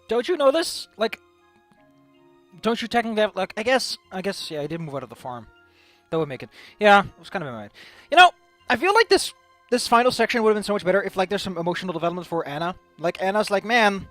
don't you know this? Like, don't you technically have, like, I guess, yeah, I did move out of the farm. That would make it. Yeah, it was kind of in my mind. You know, I feel like this final section would have been so much better if, like, there's some emotional development for Anna. Like, Anna's like, man,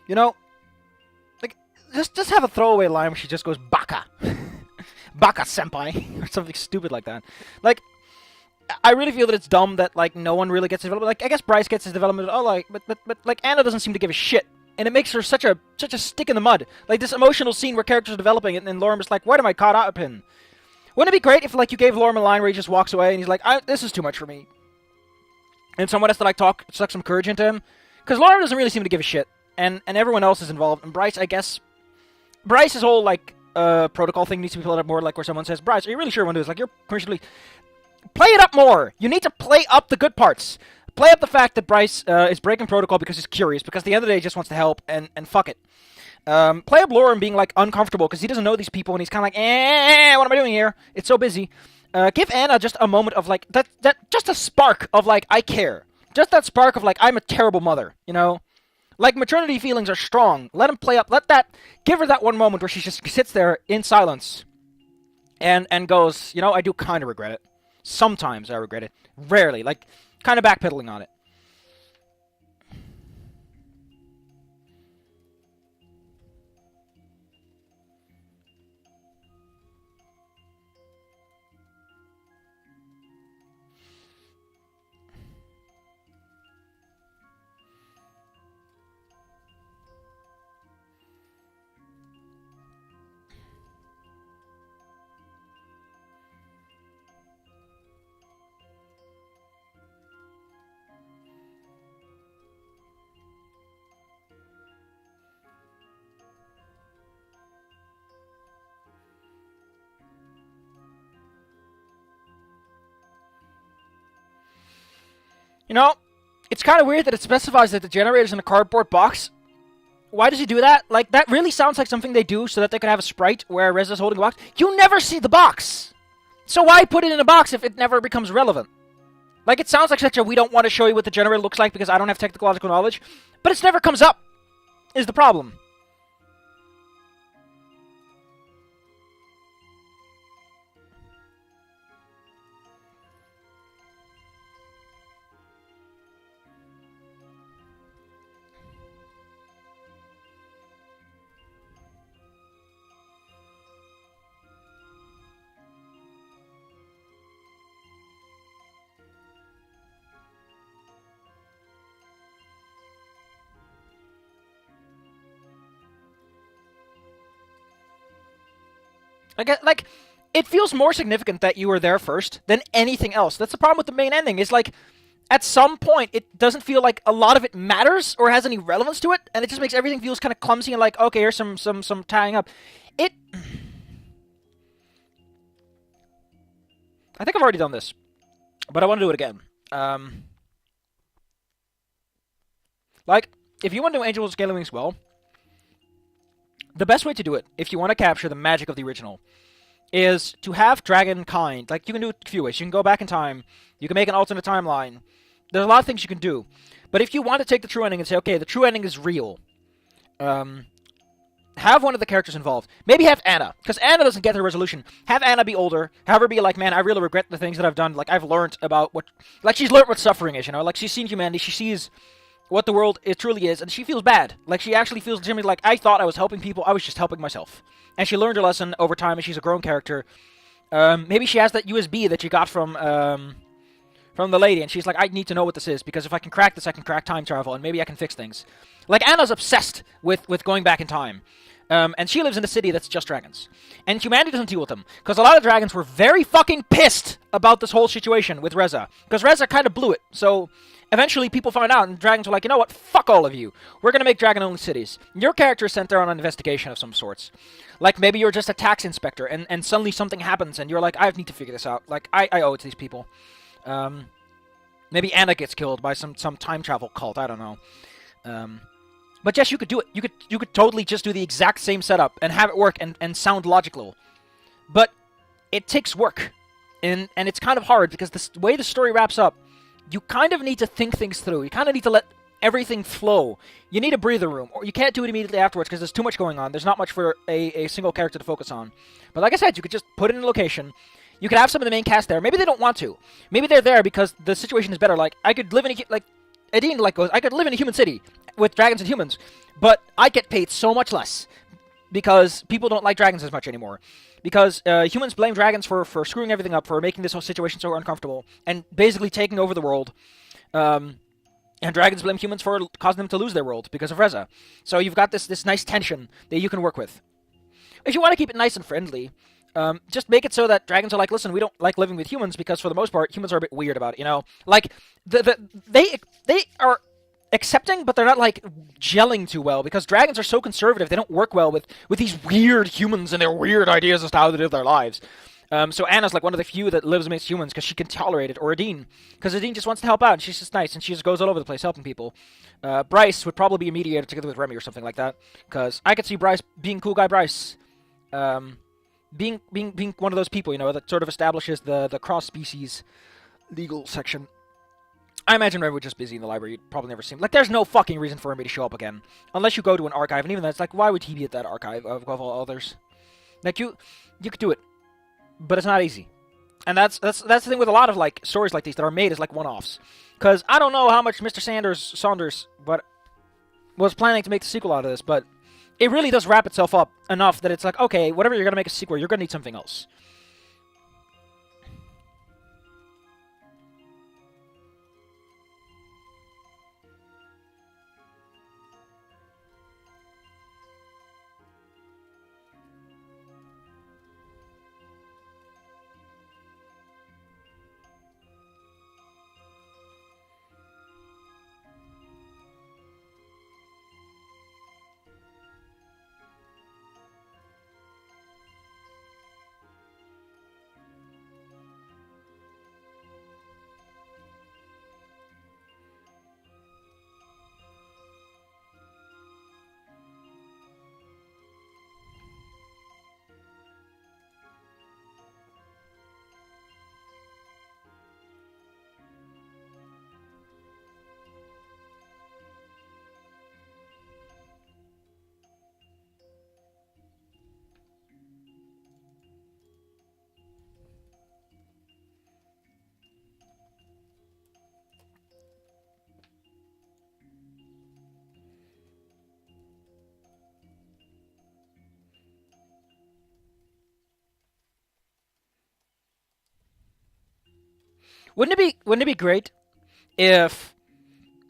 you know, like, just have a throwaway line where she just goes, Baka. Baka senpai. Or something stupid like that. Like, I really feel that it's dumb that, like, no one really gets development. Like, I guess Bryce gets his development, oh, like, but like, Anna doesn't seem to give a shit. And it makes her such a stick in the mud. Like, this emotional scene where characters are developing, and Lorm is like, what am I caught up in? Wouldn't it be great if, like, you gave Lorm a line where he just walks away, and he's like, this is too much for me. And someone has to, like, suck some courage into him? Because Lorm doesn't really seem to give a shit. And everyone else is involved. And Bryce, I guess... Bryce's whole, like, protocol thing needs to be played up more, like, where someone says, Bryce, are you really sure you want to do this? Like, you're commercially... Play it up more! You need to play up the good parts. Play up the fact that Bryce is breaking protocol because he's curious, because at the end of the day he just wants to help, and fuck it. Play up Lorem being, like, uncomfortable, because he doesn't know these people, and he's kind of like, what am I doing here? It's so busy. Give Anna just a moment of, like, just a spark of, like, I care. Just that spark of, like, I'm a terrible mother, you know? Like, maternity feelings are strong. Let him play up, give her that one moment where she just sits there in silence, and goes, you know, I do kind of regret it. Sometimes I regret it. Rarely. Like, kind of backpedaling on it. You know, it's kind of weird that it specifies that the generator's in a cardboard box. Why does he do that? Like, that really sounds like something they do so that they could have a sprite where Reza's holding a box. You never see the box! So why put it in a box if it never becomes relevant? Like, it sounds like such a we don't want to show you what the generator looks like because I don't have technological knowledge. But it never comes up, is the problem. Like, it feels more significant that you were there first than anything else. That's the problem with the main ending, is like, at some point, it doesn't feel like a lot of it matters or has any relevance to it, and it just makes everything feels kind of clumsy and like, okay, here's some tying up. I think I've already done this, but I want to do it again. Like, if you want to do Angel with Scaly Wings well, the best way to do it, if you want to capture the magic of the original, is to have Dragonkind. Like, you can do it a few ways. You can go back in time. You can make an alternate timeline. There's a lot of things you can do. But if you want to take the true ending and say, okay, the true ending is real, have one of the characters involved. Maybe have Anna, because Anna doesn't get the resolution. Have Anna be older. Have her be like, man, I really regret the things that I've done. Like, I've learned about what... Like, she's learned what suffering is, you know? Like, she's seen humanity. She sees what the world it truly is, and she feels bad. Like, she actually feels legitimately like, I thought I was helping people, I was just helping myself. And she learned her lesson over time, and she's a grown character. Maybe she has that USB that she got from the lady, and she's like, I need to know what this is, because if I can crack this, I can crack time travel, and maybe I can fix things. Like, Anna's obsessed with going back in time. And she lives in a city that's just dragons. And humanity doesn't deal with them. Because a lot of dragons were very fucking pissed about this whole situation with Reza. Because Reza kind of blew it. So, eventually people found out, and dragons were like, you know what, fuck all of you. We're going to make dragon-only cities. Your character is sent there on an investigation of some sorts. Like, maybe you're just a tax inspector, and suddenly something happens, and you're like, I need to figure this out. Like, I owe it to these people. Maybe Anna gets killed by some time travel cult, I don't know. But yes, you could do it. You could totally just do the exact same setup and have it work and sound logical. But it takes work. And it's kind of hard because the way the story wraps up, you kind of need to think things through. You kind of need to let everything flow. You need a breather room, or you can't do it immediately afterwards because there's too much going on. There's not much for a single character to focus on. But like I said, you could just put it in a location. You could have some of the main cast there. Maybe they don't want to. Maybe they're there because the situation is better. Like, I could live in Adine goes, I could live in a human city with dragons and humans, but I get paid so much less because people don't like dragons as much anymore. Because humans blame dragons for screwing everything up, for making this whole situation so uncomfortable, and basically taking over the world. And dragons blame humans for causing them to lose their world because of Reza. So you've got this nice tension that you can work with. If you want to keep it nice and friendly, just make it so that dragons are like, listen, we don't like living with humans because for the most part, humans are a bit weird about it, you know? Like, they are accepting, but they're not, like, gelling too well because dragons are so conservative, they don't work well with these weird humans and their weird ideas as to how they live their lives. So Anna's like one of the few that lives amidst humans because she can tolerate it, or Adine, because Adine just wants to help out, and she's just nice, and she just goes all over the place helping people. Bryce would probably be a mediator together with Remy or something like that, because I could see Bryce being cool guy Bryce, being one of those people, you know, that sort of establishes the cross-species legal section. I imagine Remy was just busy in the library. You'd probably never see him. Like, there's no fucking reason for Remy to show up again, unless you go to an archive, and even then, it's like, why would he be at that archive of all others? Like, you could do it. But it's not easy. And that's the thing with a lot of, like, stories like these that are made as, like, one-offs. Because I don't know how much Mr. Saunders was planning to make the sequel out of this, but it really does wrap itself up enough that it's like, okay, whatever you're going to make a sequel, you're going to need something else. Wouldn't it be great if...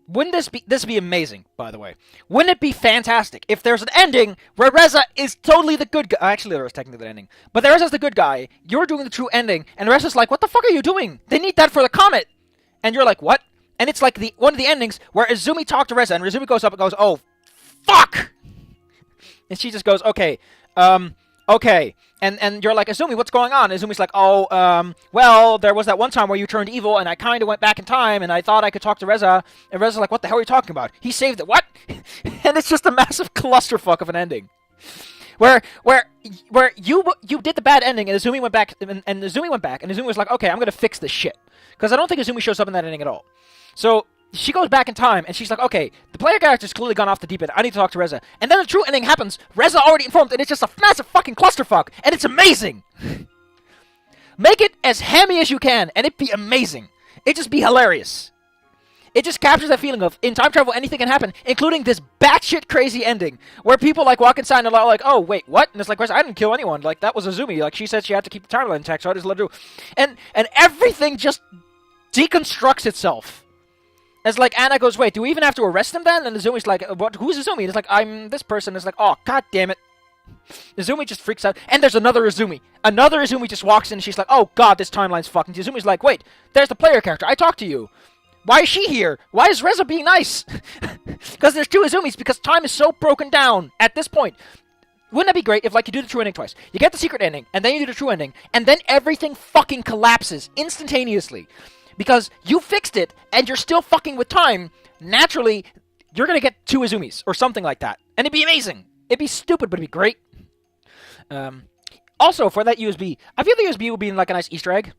Wouldn't this be amazing, by the way? Wouldn't it be fantastic if there's an ending where Reza is totally the good guy? Actually, there was technically the ending. But there Reza's the good guy, you're doing the true ending, and Reza's like, what the fuck are you doing? They need that for the comet! And you're like, what? And it's like one of the endings where Izumi talked to Reza, and Izumi goes up and goes, oh, fuck! And she just goes, okay, okay. And you're like, Izumi, what's going on? Izumi's like, oh, well, there was that one time where you turned evil, and I kind of went back in time, and I thought I could talk to Reza. And Reza's like, what the hell are you talking about? He saved it. What? And it's just a massive clusterfuck of an ending. Where you did the bad ending, and Izumi went back, and Izumi was like, okay, I'm going to fix this shit. Because I don't think Izumi shows up in that ending at all. So... she goes back in time, and she's like, okay, the player character's clearly gone off the deep end. I need to talk to Reza. And then the true ending happens. Reza already informed, and it's just a massive fucking clusterfuck. And it's amazing. Make it as hammy as you can, and it'd be amazing. It'd just be hilarious. It just captures that feeling of, in time travel, anything can happen, including this batshit crazy ending, where people, like, walk inside and are like, oh, wait, what? And it's like, Reza, I didn't kill anyone. Like, that was Izumi. Like, she said she had to keep the timeline intact, so I just let her do. And everything just deconstructs itself. It's like, Anna goes, wait, do we even have to arrest him then? And Izumi's like, what? Who's Izumi? And it's like, I'm this person. And it's like, oh, god damn it. Izumi just freaks out. And there's another Izumi. Another Izumi just walks in, and she's like, oh, god, this timeline's fucked. And Izumi's like, wait, there's the player character. I talked to you. Why is she here? Why is Reza being nice? Because there's two Izumis, because time is so broken down at this point. Wouldn't that be great if, like, you do the true ending twice? You get the secret ending, and then you do the true ending, and then everything fucking collapses instantaneously. Because you fixed it, and you're still fucking with time, naturally, you're going to get two Izumis, or something like that. And it'd be amazing. It'd be stupid, but it'd be great. Also, for that USB, I feel the USB would be like a nice Easter egg.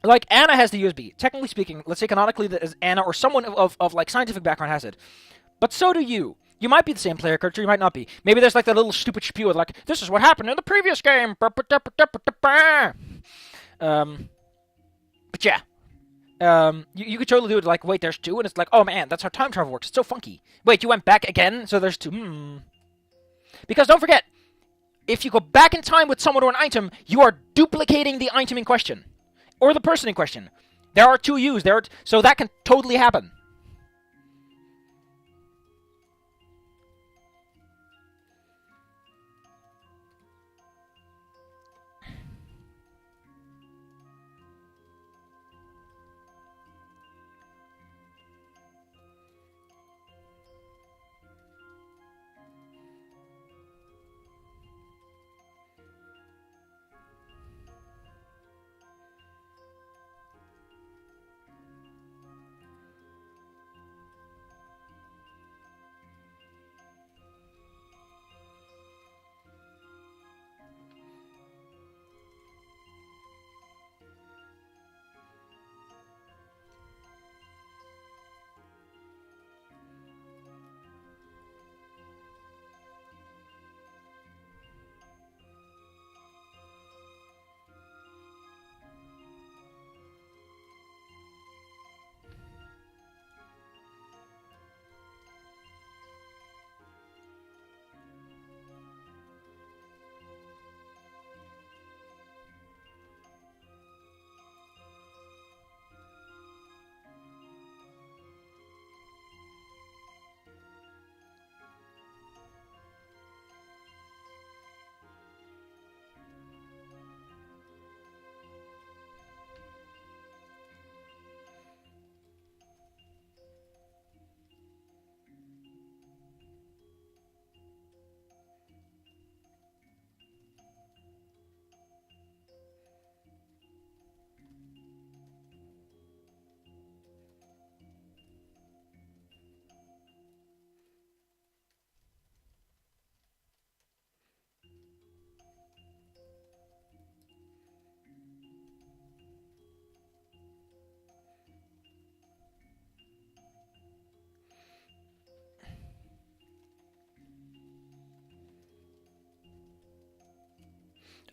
Like, Anna has the USB. Technically speaking, let's say canonically that is Anna or someone of like, scientific background has it. But so do you. You might be the same player character, you might not be. Maybe there's like that little stupid spiel like, this is what happened in the previous game. But yeah. You could totally do it like, wait, there's two, and it's like, oh man, that's how time travel works. It's so funky. Wait, you went back again? So there's two. Because don't forget, if you go back in time with someone or an item, you are duplicating the item in question. Or the person in question. There are two yous. So that can totally happen.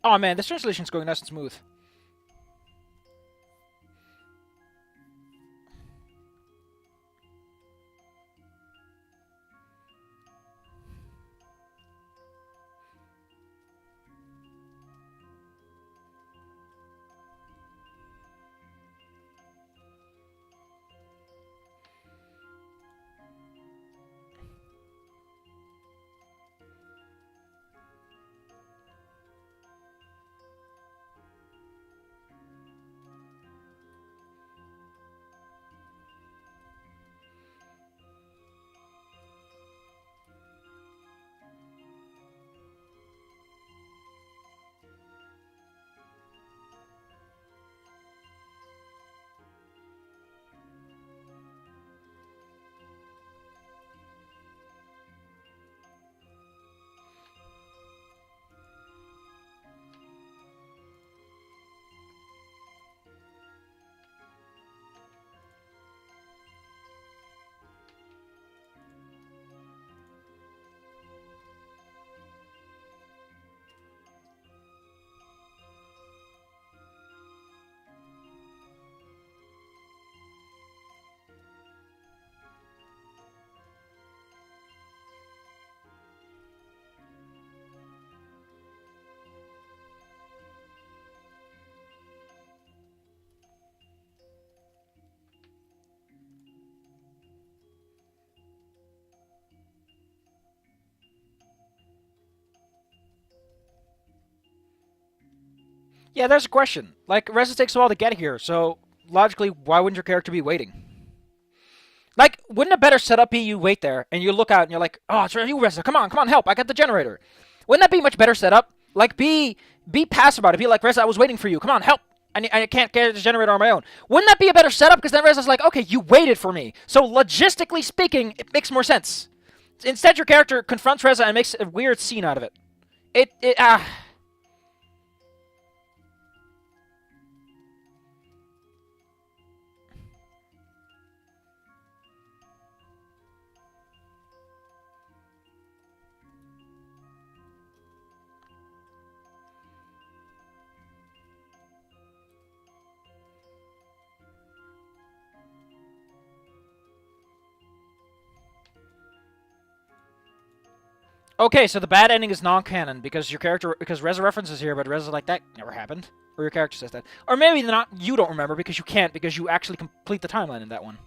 Oh man, this translation's going nice and smooth. Yeah, there's a question. Like, Reza takes a while to get here, so logically, why wouldn't your character be waiting? Like, wouldn't a better setup be you wait there and you look out and you're like, oh, it's you, Reza. Come on, help! I got the generator. Wouldn't that be much better setup? Like, be passive about it. Be like, Reza, I was waiting for you. Come on, help! I can't get the generator on my own. Wouldn't that be a better setup? Because then Reza's like, okay, you waited for me. So logistically speaking, it makes more sense. Instead, your character confronts Reza and makes a weird scene out of it. Okay, so the bad ending is non-canon because your character, because Reza references here, but Reza's like, that never happened. Or your character says that. Or maybe not, you don't remember because you can't, because you actually complete the timeline in that one.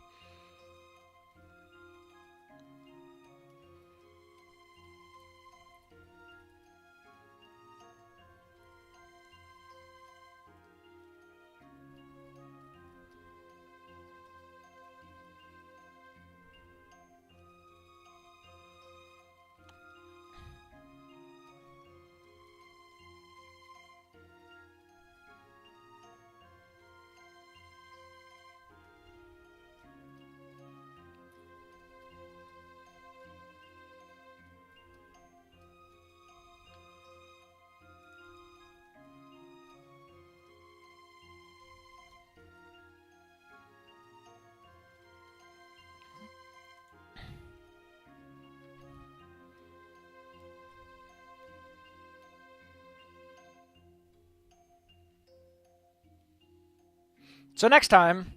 So next time...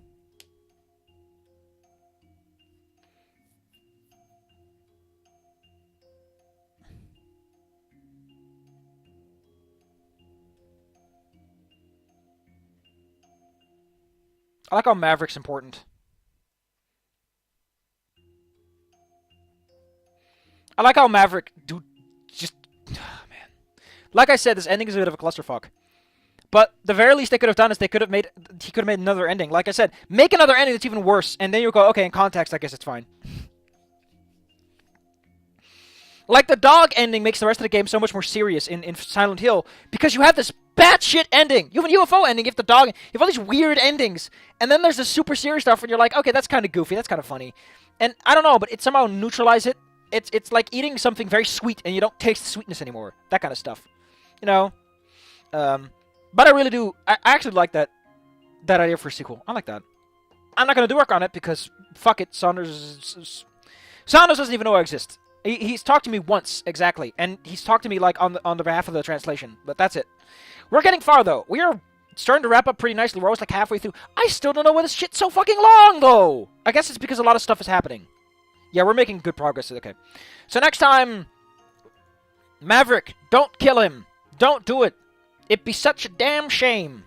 I like how Maverick's important. I like how Maverick... Dude, just... Oh, man. Like I said, this ending is a bit of a clusterfuck. But the very least they could have done is they could have made... He could have made another ending. Like I said, make another ending that's even worse, and then you go, okay, in context, I guess it's fine. Like, the dog ending makes the rest of the game so much more serious in Silent Hill, because you have this batshit ending. You have a UFO ending, you have the dog... You have all these weird endings, and then there's this super serious stuff, and you're like, okay, that's kind of goofy, that's kind of funny. And I don't know, but it somehow neutralizes it. It's like eating something very sweet, and you don't taste the sweetness anymore. That kind of stuff. You know? But I really do... I actually like that idea for a sequel. I like that. I'm not going to do work on it, because fuck it, Saunders doesn't even know I exist. He's talked to me once, exactly, and he's talked to me, like, on the behalf of the translation, but that's it. We're getting far, though. We are starting to wrap up pretty nicely. We're almost, like, halfway through. I still don't know why this shit's so fucking long, though! I guess it's because a lot of stuff is happening. Yeah, we're making good progress. Okay. So next time, Maverick, don't kill him. Don't do it. It'd be such a damn shame.